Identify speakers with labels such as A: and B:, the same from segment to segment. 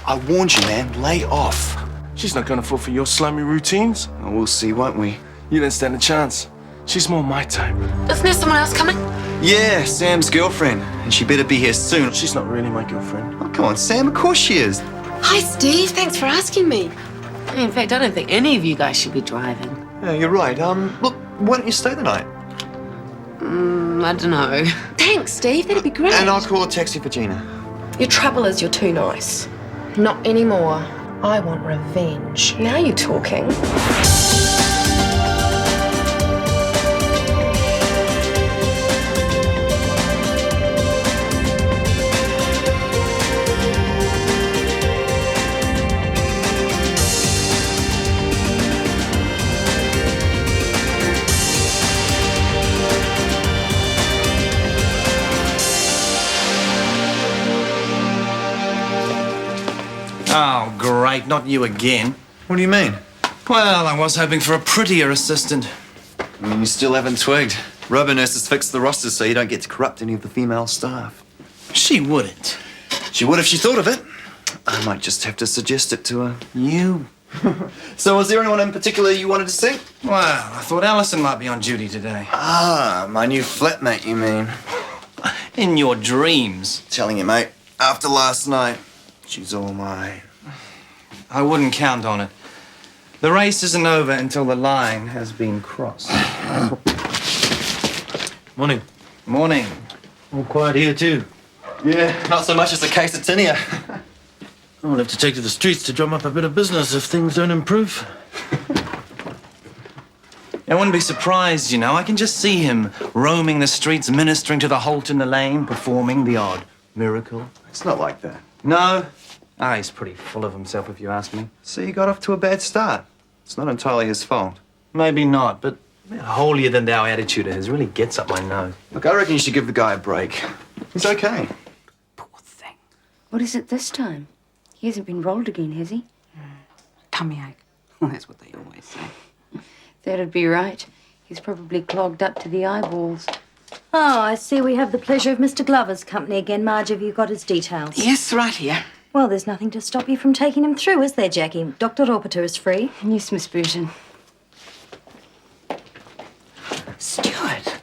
A: I warned you, man. Lay off.
B: She's not going to fall for your slimy routines.
A: Oh, we'll see, won't we?
B: You didn't stand a chance. She's more my type.
C: Isn't there someone else coming?
A: Yeah, Sam's girlfriend. And she better be here soon.
B: She's not really my girlfriend.
A: Oh, come on, Sam. Of course she is.
C: Hi, Steve. Thanks for asking me. In fact, I don't think any of you guys should be driving.
A: Yeah, you're right. Look, why don't you stay the night?
C: I don't know. Thanks, Steve. That'd be great.
A: And I'll call a taxi for Gina.
D: Your trouble is you're too nice. Not anymore. I want revenge. Now you're talking.
E: Oh, great. Not you again.
A: What do you mean?
E: Well, I was hoping for a prettier assistant.
A: I mean, you still haven't twigged. Rubber nurses fix the rosters so you don't get to corrupt any of the female staff.
E: She wouldn't.
A: She would if she thought of it. I might just have to suggest it to her.
E: You?
A: So was there anyone in particular you wanted to see?
E: Well, I thought Alison might be on duty today.
A: Ah, my new flatmate, you mean?
E: In your dreams.
A: Telling you, mate, after last night, she's all mine.
E: I wouldn't count on it. The race isn't over until the line has been crossed.
F: Morning.
E: Morning.
F: All quiet here too.
A: Yeah, not so much as a case of tinea.
F: I'll have to take to the streets to drum up a bit of business if things don't improve.
E: I wouldn't be surprised, you know. I can just see him roaming the streets, ministering to the halt in the lane, performing the odd miracle.
A: It's not like that.
E: No? Ah, he's pretty full of himself, if you ask me.
A: So you got off to a bad start. It's not entirely his fault.
E: Maybe not, but a holier-than-thou attitude of his really gets up my nose.
A: Look, I reckon you should give the guy a break. He's okay.
C: Poor thing.
G: What is it this time? He hasn't been rolled again, has he?
C: Tummy ache. Well, that's what they always say.
G: That'd be right. He's probably clogged up to the eyeballs. Oh, I see we have the pleasure of Mr. Glover's company again. Marge, have you got his details?
C: Yes, right here.
G: Well, there's nothing to stop you from taking him through, is there, Jackie? Dr. Roperter is free.
C: Yes, Miss Burton. Stuart,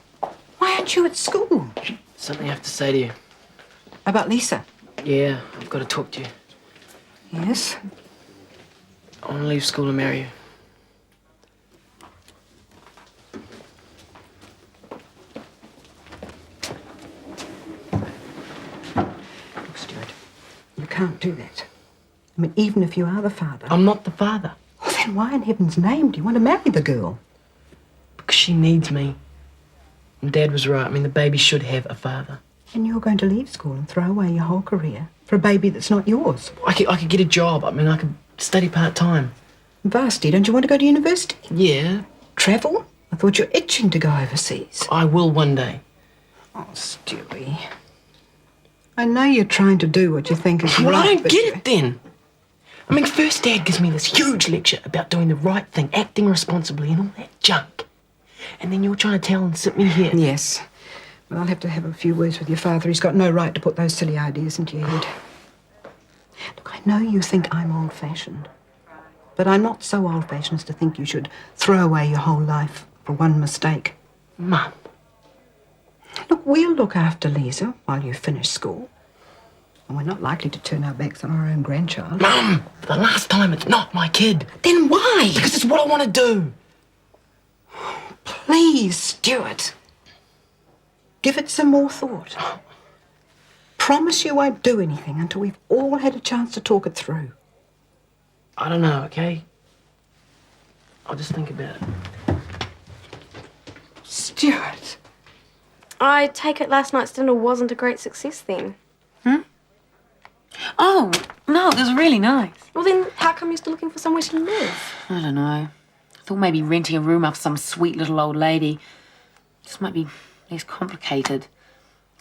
C: why aren't you at school?
H: Something I have to say to you.
C: About Lisa?
H: Yeah, I've got to talk to you.
C: Yes?
H: I want to leave school and marry you.
I: Look, Stuart, you can't do that. I mean, even if you are the father...
H: I'm not the father.
I: Well, then why in heaven's name do you want to marry the girl?
H: Because she needs me. And Dad was right. I mean, the baby should have a father.
I: And you're going to leave school and throw away your whole career for a baby that's not yours.
H: I could get a job. I mean, I could study part-time.
I: Vasti, don't you want to go to university?
H: Yeah.
I: Travel? I thought you were itching to go overseas.
H: I will one day.
I: Oh, Stewie. I know you're trying to do what you think is
H: Well,
I: right,
H: I don't
I: but
H: get it then. I mean, first Dad gives me this huge lecture about doing the right thing, acting responsibly and all that junk. And then you're trying to tell and sit me here.
I: Yes. Well, I'll have to have a few words with your father. He's got no right to put those silly ideas into your head. Look, I know you think I'm old-fashioned, but I'm not so old-fashioned as to think you should throw away your whole life for one mistake.
H: Mum.
I: Look, we'll look after Lisa while you finish school. And we're not likely to turn our backs on our own grandchild.
H: Mum, for the last time, it's not my kid.
I: Then why?
H: Because it's what I want to do.
I: Please, Stuart. Give it some more thought. Promise you won't do anything until we've all had a chance to talk it through.
H: I don't know, okay? I'll just think about it.
I: Stuart.
D: I take it last night's dinner wasn't a great success then.
C: Oh, no, it was really nice.
D: Well then, how come you're still looking for somewhere to live?
C: I don't know. I thought maybe renting a room off some sweet little old lady just might be less complicated.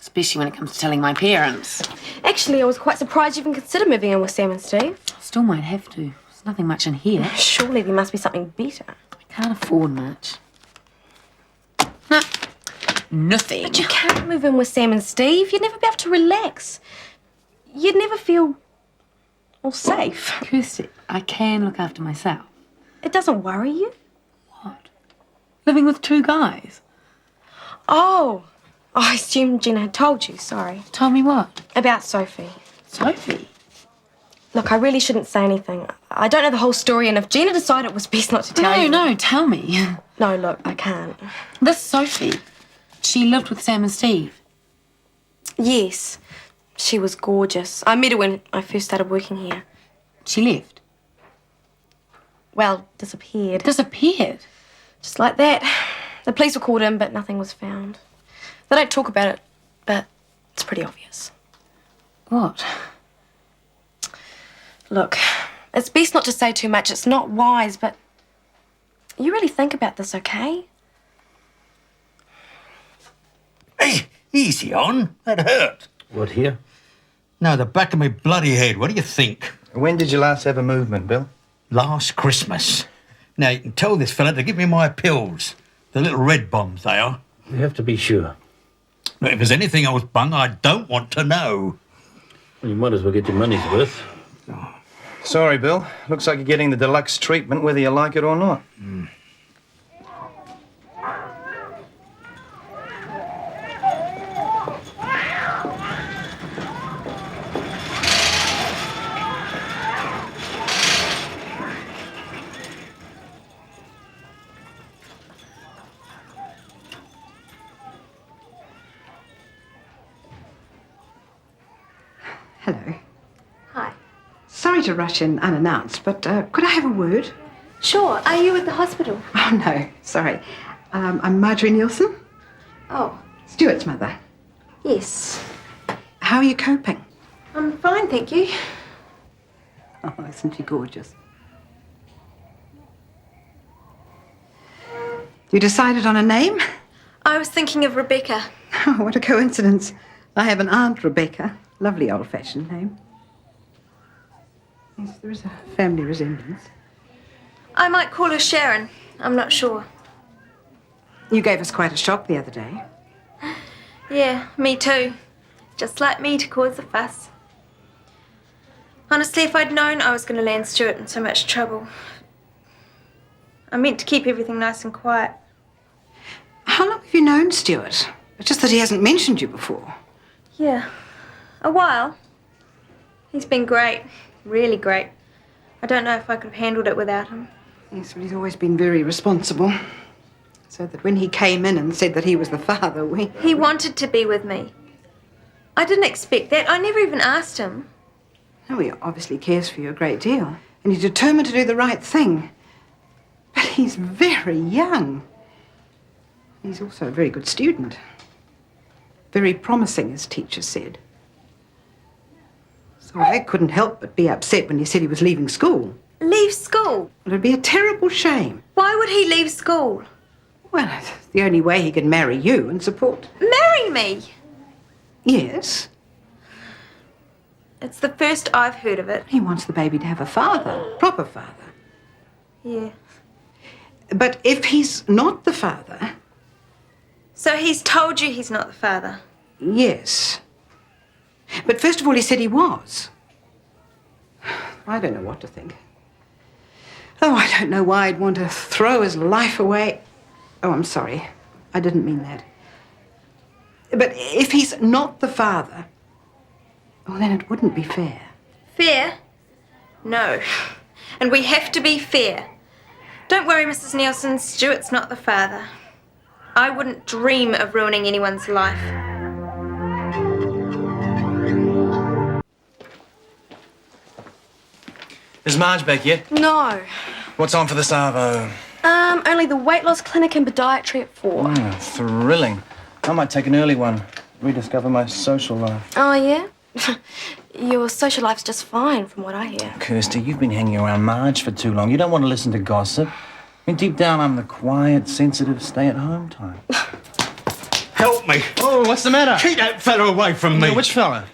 C: Especially when it comes to telling my parents.
D: Actually, I was quite surprised you even considered moving in with Sam and Steve.
C: Still might have to. There's nothing much in here.
D: Surely there must be something better.
C: I can't afford much. Nah, nothing.
D: But you can't move in with Sam and Steve. You'd never be able to relax. You'd never feel All safe.
C: Kirsty, I can look after myself.
D: It doesn't worry you?
C: What? Living with 2 guys?
D: Oh, I assumed Gina had told you, sorry.
C: Told me what?
D: About Sophie.
C: Sophie?
D: Look, I really shouldn't say anything. I don't know the whole story, and if Gina decided it was best not to tell you...
C: No, tell me.
D: No, look, I can't.
C: This Sophie, she lived with Sam and Steve.
D: Yes, she was gorgeous. I met her when I first started working here.
C: She left?
D: Well, disappeared.
C: Disappeared?
D: Just like that. The police were called in, but nothing was found. They don't talk about it, but it's pretty obvious.
C: What?
D: Look, it's best not to say too much. It's not wise, but you really think about this, okay?
J: Hey, easy on. That hurt.
F: What, here?
J: No, the back of my bloody head. What do you think?
E: When did you last have a movement, Bill?
J: Last Christmas. Now, you can tell this fella to give me my pills. The little red bombs, they are.
F: You have to be sure.
J: Look, if there's anything else, Bung, I don't want to know.
F: Well, you might as well get your money's worth.
E: Sorry, Bill. Looks like you're getting the deluxe treatment, whether you like it or not.
I: Hello.
D: Hi.
I: Sorry to rush in unannounced, but could I have a word?
D: Sure. Are you at the hospital?
I: Oh, no, sorry. I'm Marjorie Nielsen,
D: Oh,
I: Stuart's mother.
D: yes.
I: How are you coping?
D: I'm fine, thank you.
I: Oh, isn't she gorgeous? You decided on a name?
D: I was thinking of Rebecca.
I: Oh, what a coincidence. I have an aunt, Rebecca. Lovely old-fashioned name. Yes, there is a family resemblance.
D: I might call her Sharon. I'm not sure.
I: You gave us quite a shock the other day.
D: Yeah, me too. Just like me to cause a fuss. Honestly, if I'd known I was going to land Stuart in so much trouble, I meant to keep everything nice and quiet.
I: How long have you known Stuart? It's just that he hasn't mentioned you before.
D: Yeah, a while. He's been great, really great. I don't know if I could have handled it without him.
I: Yes, but he's always been very responsible. So that when he came in and said that he was the father,
D: He wanted to be with me. I didn't expect that. I never even asked him.
I: Oh, he obviously cares for you a great deal. And he's determined to do the right thing. But he's very young. He's also a very good student. Very promising, as teacher said. So I couldn't help but be upset when he said he was leaving school.
D: Leave school?
I: It would be a terrible shame.
D: Why would he leave school?
I: Well, it's the only way he can marry you and support...
D: Marry me?
I: Yes.
D: It's the first I've heard of it.
I: He wants the baby to have a father, proper father.
D: Yeah.
I: But if he's not the father...
D: So he's told you he's not the father?
I: Yes. But first of all, he said he was. I don't know what to think. Oh, I don't know why I'd want to throw his life away. Oh, I'm sorry. I didn't mean that. But if he's not the father, well, then it wouldn't be fair.
D: Fair? No. And we have to be fair. Don't worry, Mrs. Nielsen, Stuart's not the father. I wouldn't dream of ruining anyone's life.
E: Is Marge back yet?
D: No.
E: What's on for the Savo?
D: Only the weight loss clinic and podiatry at 4.
E: Thrilling. I might take an early one. Rediscover my social life.
D: Oh, yeah? Your social life's just fine, from what I hear.
E: Kirsty, you've been hanging around Marge for too long. You don't want to listen to gossip. I mean, deep down, I'm the quiet, sensitive, stay-at-home type.
J: Help me.
E: Oh, what's the matter?
J: Keep that fella away from me.
E: Yeah, which fella?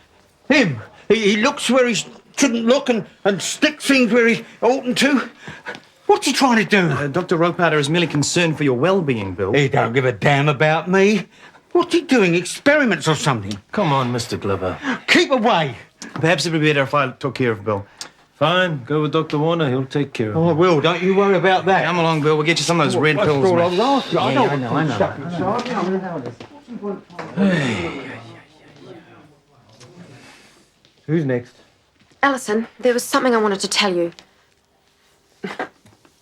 J: Him. He looks where he shouldn't look and sticks things where he oughtn't to. What's he trying to do?
E: Dr. Ropehatter is merely concerned for your well-being, Bill.
J: He don't give a damn about me. What's he doing? Experiments or something?
F: Come on, Mr. Glover.
J: Keep away.
E: Perhaps it would be better if I took care of Bill.
F: Fine, go with Dr. Warner. He'll take care of
J: Oh, I
F: it.
J: will. Don't you worry about that.
E: Come along, Bill. We'll get you some of those red
J: That's
E: pills,
J: all I
E: mate.
J: was after. I
E: Yeah,
J: know
E: I
J: what
E: know,
J: you
E: I know.
J: stuck inside.
F: Who's next?
K: Alison, there was something I wanted to tell you.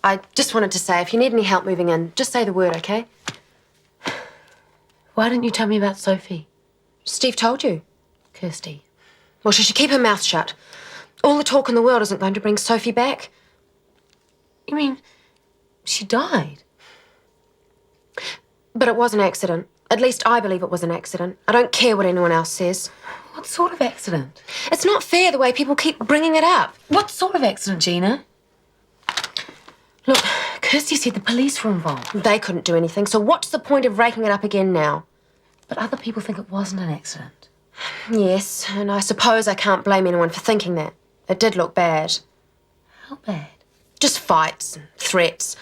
K: I just wanted to say, if you need any help moving in, just say the word, okay?
C: Why didn't you tell me about Sophie?
K: Steve told you.
C: Kirsty.
K: Well, she should keep her mouth shut. All the talk in the world isn't going to bring Sophie back.
C: You mean she died?
K: But it was an accident. At least I believe it was an accident. I don't care what anyone else says.
C: What sort of accident?
K: It's not fair the way people keep bringing it up.
C: What sort of accident, Gina? Look, Kirsty said the police were involved.
K: They couldn't do anything, so what's the point of raking it up again now?
C: But other people think it wasn't an accident.
K: Yes, and I suppose I can't blame anyone for thinking that. It did look bad.
C: How bad?
K: Just fights and threats.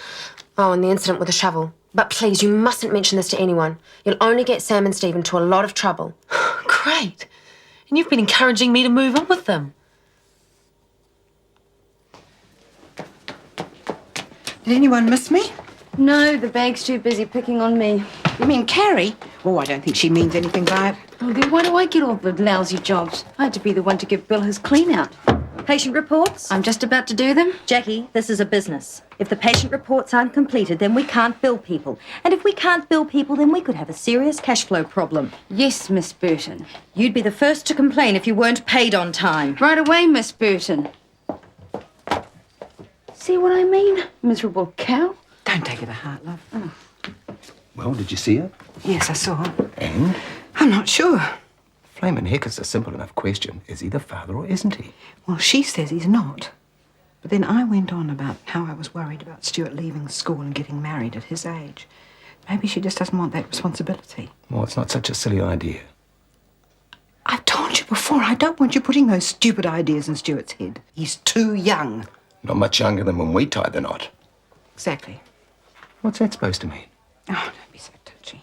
K: Oh, and the incident with the shovel. But please, you mustn't mention this to anyone. You'll only get Sam and Steve into a lot of trouble.
C: Great. And you've been encouraging me to move in with them.
I: Did anyone miss me?
G: No, the bag's too busy picking on me.
I: You mean Carrie? Oh, I don't think she means anything by it.
G: Oh, then why do I get all the lousy jobs? I had to be the one to give Bill his clean out. Patient reports? I'm just about to do them. Jackie, this is a business. If the patient reports aren't completed, then we can't bill people. And if we can't bill people, then we could have a serious cash flow problem. Yes, Miss Burton. You'd be the first to complain if you weren't paid on time. Right away, Miss Burton. See what I mean? Miserable cow.
I: Don't take it to heart, love. Oh.
L: Well, did you see her?
I: Yes, I saw her.
L: And?
I: I'm not sure.
L: Flamin' heck, it's a simple enough question. Is he the father or isn't he?
I: Well, she says he's not. But then I went on about how I was worried about Stuart leaving school and getting married at his age. Maybe she just doesn't want that responsibility.
L: Well, it's not such a silly idea.
I: I've told you before, I don't want you putting those stupid ideas in Stuart's head. He's too young.
L: Not much younger than when we tied the knot.
I: Exactly.
L: What's that supposed to mean?
I: Oh, don't be so touchy.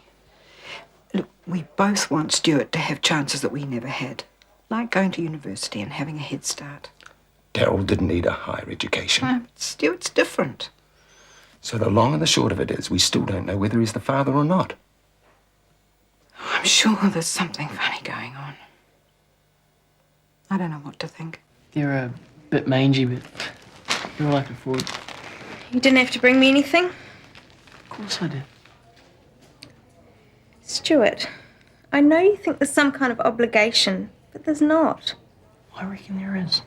I: Look, we both want Stuart to have chances that we never had. Like going to university and having a head start.
L: Daryl didn't need a higher education.
I: No, but Stuart's different.
L: So the long and the short of it is, we still don't know whether he's the father or not.
I: I'm sure there's something funny going on. I don't know what to think.
H: They're a bit mangy, but they're all I can afford.
D: You didn't have to bring me anything?
H: Of course I did.
D: Stuart, I know you think there's some kind of obligation, but there's not.
H: I reckon there is.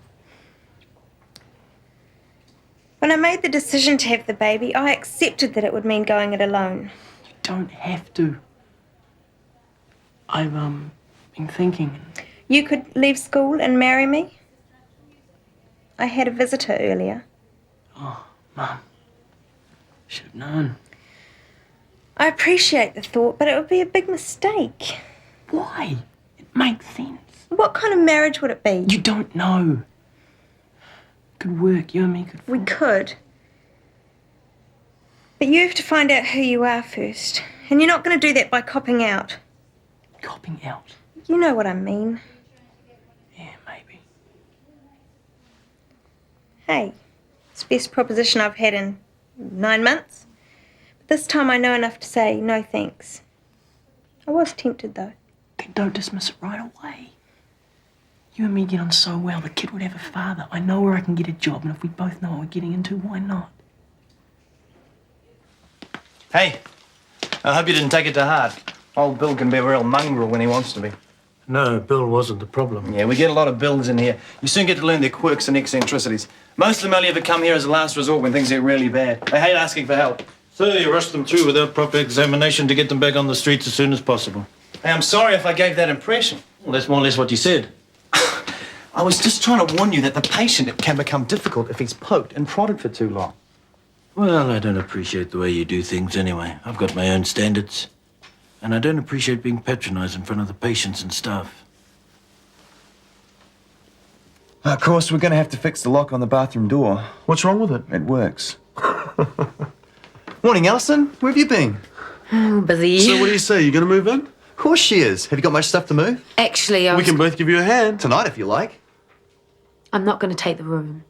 D: When I made the decision to have the baby, I accepted that it would mean going it alone.
H: You don't have to. I've, been thinking.
D: You could leave school and marry me? I had a visitor earlier.
H: Oh, Mum. Should have known.
D: I appreciate the thought, but it would be a big mistake.
H: Why? It makes sense.
D: What kind of marriage would it be?
H: You don't know. Could work, you and me could.
D: We could. But you have to find out who you are first. And you're not going to do that by copping out.
H: Copping out?
D: You know what I mean.
H: Yeah, maybe.
D: Hey, it's the best proposition I've had in 9 months. But this time I know enough to say no thanks. I was tempted, though.
H: Then don't dismiss it right away. You and me get on so well, the kid would have a father. I know where I can get a job, and if we both know what we're getting into, why not?
E: Hey, I hope you didn't take it to heart. Old Bill can be a real mongrel when he wants to be.
F: No, Bill wasn't the problem.
E: Yeah, we get a lot of Bills in here. You soon get to learn their quirks and eccentricities. Most of them only ever come here as a last resort when things get really bad. They hate asking for help.
F: So you rushed them through without proper examination to get them back on the streets as soon as possible.
E: Hey, I'm sorry if I gave that impression.
F: Well, that's more or less what you said.
E: I was just trying to warn you that the patient can become difficult if he's poked and prodded for too long.
F: Well, I don't appreciate the way you do things anyway. I've got my own standards. And I don't appreciate being patronized in front of the patients and staff.
A: Of course, we're going to have to fix the lock on the bathroom door.
B: What's wrong with it?
A: It works. Morning, Alison. Where have you been?
C: Oh, busy.
B: So what do you say? You going to move in?
A: Of course she is. Have you got much stuff to move?
C: Actually,
B: We can both give you a hand.
A: Tonight, if you like.
C: I'm not going to take the room.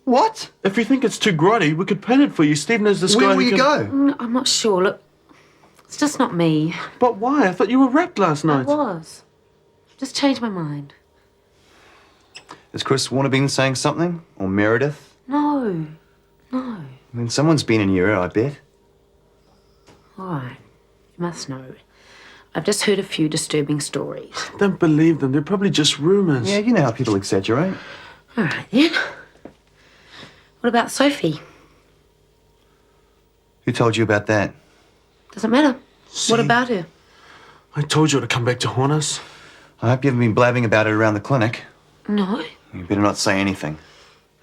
A: What?
B: If you think it's too grotty, we could paint it for you. Steve knows this guy
A: Where will
B: who
A: you
B: can...
A: go?
C: I'm not sure. Look, it's just not me.
B: But why? I thought you were wrecked last
C: I
B: night.
C: was. Just changed my mind.
A: Has Chris Warner been saying something? Or Meredith?
C: No.
A: I mean, someone's been in your ear, I bet.
C: All right. You must know. I've just heard a few disturbing stories.
B: Don't believe them. They're probably just rumours.
A: Yeah, you know how people exaggerate.
C: All right, then. What about Sophie?
A: Who told you about that?
C: Doesn't matter.
B: See?
C: What about her?
B: I told you to come back to haunt us.
A: I hope you haven't been blabbing about it around the clinic.
C: No.
A: You better not say anything.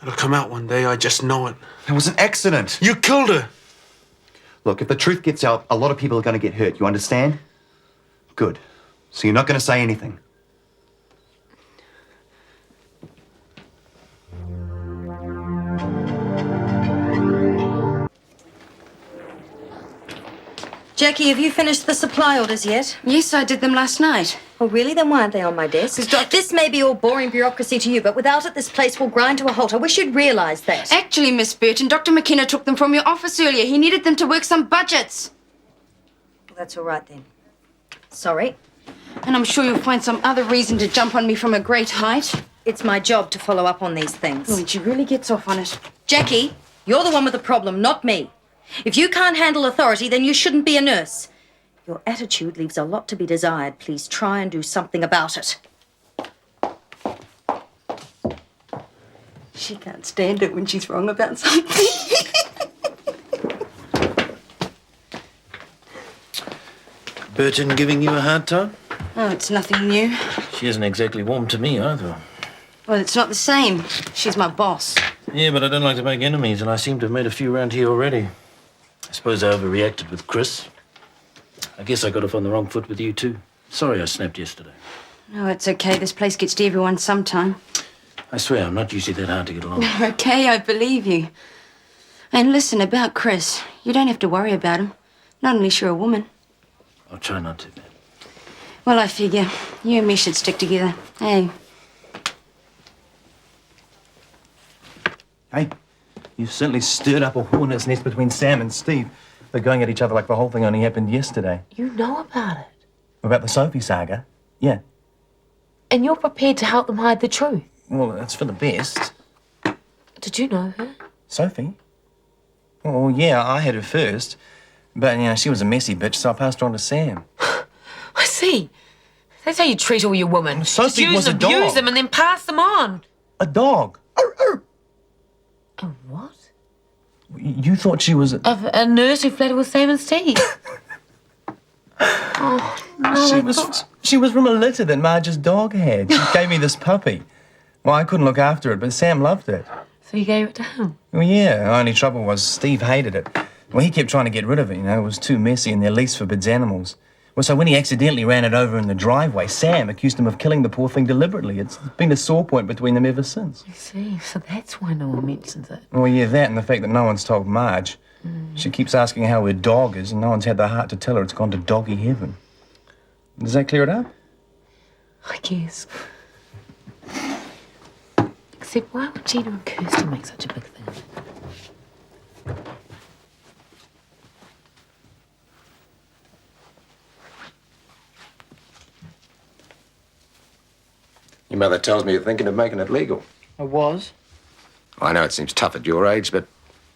B: It'll come out one day, I just know it.
A: It was an accident.
B: You killed her!
A: Look, if the truth gets out, a lot of people are going to get hurt. You understand? Good. So you're not going to say anything.
G: Jackie, have you finished the supply orders yet?
M: Yes, I did them last night.
G: Oh, really? Then why aren't they on my desk? This may be all boring bureaucracy to you, but without it, this place will grind to a halt. I wish you'd realise that.
M: Actually, Miss Burton, Dr. McKenna took them from your office earlier. He needed them to work some budgets.
G: Well, that's all right then. Sorry.
M: And I'm sure you'll find some other reason to jump on me from a great height.
G: It's my job to follow up on these things.
M: Oh, and she really gets off on it.
G: Jackie, you're the one with the problem, not me. If you can't handle authority, then you shouldn't be a nurse. Your attitude leaves a lot to be desired. Please try and do something about it.
M: She can't stand it when she's wrong about something.
F: Burton giving you a hard time?
M: Oh, it's nothing new.
F: She isn't exactly warm to me either.
M: Well, it's not the same. She's my boss.
F: Yeah, but I don't like to make enemies, and I seem to have made a few around here already. I suppose I overreacted with Chris. I guess I got off on the wrong foot with you too. Sorry I snapped yesterday.
M: No, it's okay. This place gets to everyone sometime.
F: I swear I'm not usually that hard to get along.
M: Okay, I believe you. And listen, about Chris, you don't have to worry about him. Not unless you're a woman.
F: I'll try not to.
M: Well, I figure you and me should stick together. Hey.
E: Hey, you've certainly stirred up a hornet's nest between Sam and Steve. They're going at each other like the whole thing only happened yesterday.
H: You know about it.
E: About the Sophie saga? Yeah.
H: And you're prepared to help them hide the truth.
E: Well, that's for the best.
H: Did you know her?
E: Sophie? Oh, yeah, I had her first. But, you know, she was a messy bitch, so I passed her on to Sam.
H: I see. That's how you treat all your women.
E: Sophie
H: Just use
E: was a
H: and abuse
E: dog.
H: them and then pass them on.
E: A dog?
H: A what?
E: You thought she was...
H: A nurse who flirted with Sam and Steve. Oh, no.
E: She was from a litter that Marge's dog had. She gave me this puppy. Well, I couldn't look after it, but Sam loved it.
H: So you gave it to him?
E: Well, yeah. The only trouble was Steve hated it. Well, he kept trying to get rid of it, you know. It was too messy and their lease forbids animals. Well, so when he accidentally ran it over in the driveway, Sam accused him of killing the poor thing deliberately. It's been a sore point between them ever since.
H: I see. So that's why no one mentions it.
E: Well, yeah, that and the fact that no one's told Marge. She keeps asking how her dog is, and no one's had the heart to tell her it's gone to doggy heaven. Does that clear it up?
H: I guess. Except why would Gina and Kirsty make such a big thing of it?
L: Your mother tells me you're thinking of making it legal.
H: I was.
L: I know it seems tough at your age, but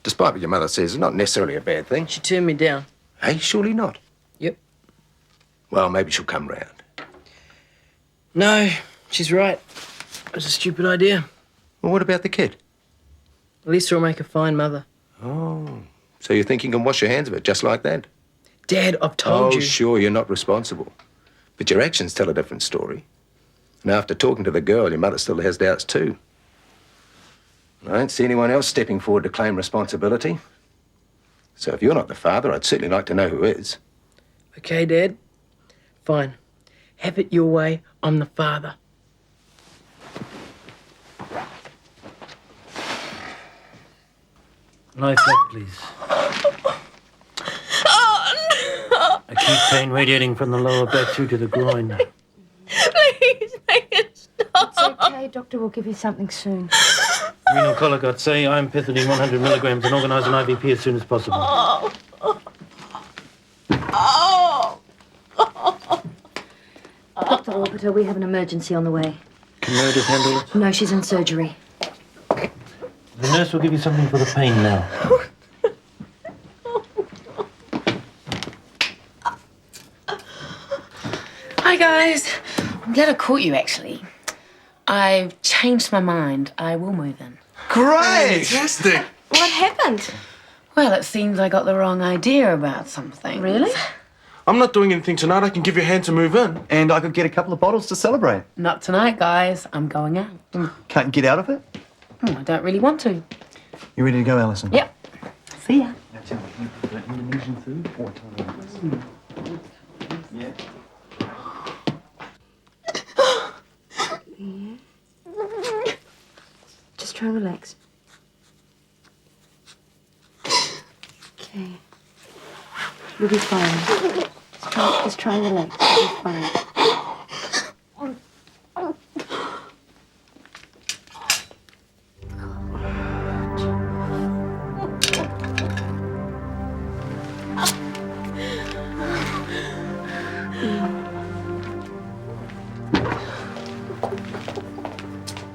L: despite what your mother says, it's not necessarily a bad thing.
H: She turned me down.
L: Hey, surely not.
H: Yep.
L: Well, maybe she'll come round.
H: No, she's right. It was a stupid idea.
L: Well, what about the kid?
H: Lisa will make a fine mother.
L: Oh, so you think you can wash your hands of it just like that?
H: Dad, I've told
L: Oh,
H: you.
L: sure, you're not responsible. But your actions tell a different story. And after talking to the girl, your mother still has doubts too. I don't see anyone else stepping forward to claim responsibility. So if you're not the father, I'd certainly like to know who is.
H: Okay, Dad. Fine. Have it your way. I'm the father.
F: Lie flat, please. Acute pain radiating from the lower back through to the groin.
K: Please make it stop.
M: It's okay. Doctor will give you something soon.
F: Renal colic, I'd say I'm pethidine 100 milligrams and organise an IVP as soon as possible.
G: Dr. Orbiter, we have an emergency on the way.
F: Can Meredith handle it?
G: No, she's in surgery.
F: The nurse will give you something for the pain now.
C: Hi, guys. I'm glad I caught you, actually. I've changed my mind. I will move in.
B: Great! Fantastic!
D: What happened?
C: Well, it seems I got the wrong idea about something.
G: Really?
B: I'm not doing anything tonight. I can give you a hand to move in.
A: And I could get a couple of bottles to celebrate.
C: Not tonight, guys. I'm going out.
A: Can't you get out of it?
C: Oh, I don't really want to.
E: You ready to go, Alison?
C: Yep. See ya.
E: Now tell me, you prefer Indonesian food or Italian? Yeah.
G: Just try and relax. Okay. You'll be fine. Just try and relax. You'll be fine.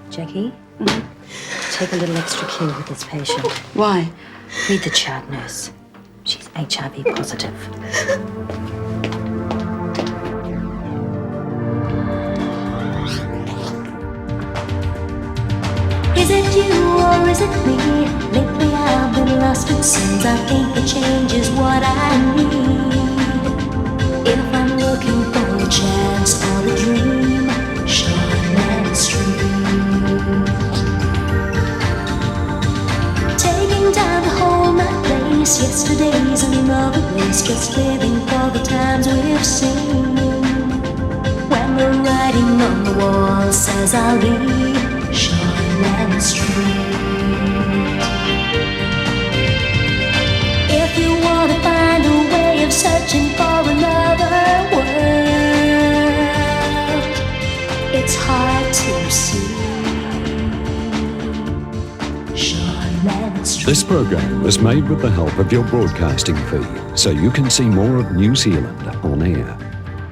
G: Jackie, take a little extra care with this patient.
M: Why?
G: Read the chart, nurse. She's HIV positive.
N: Is it you or is it me? Lately I've been lost it seems. I think the change is what I need. If I'm looking for a chance or a dream, Shortland Street. Taking time to hold my place. Yesterday's another place. Just living for the times we've seen. When the writing on the wall says I'll be Shortland Street. If you want to find a way of searching for another world, it's hard to see. Shortland Street.
O: This program was made with the help of your broadcasting fee, so you can see more of New Zealand on air.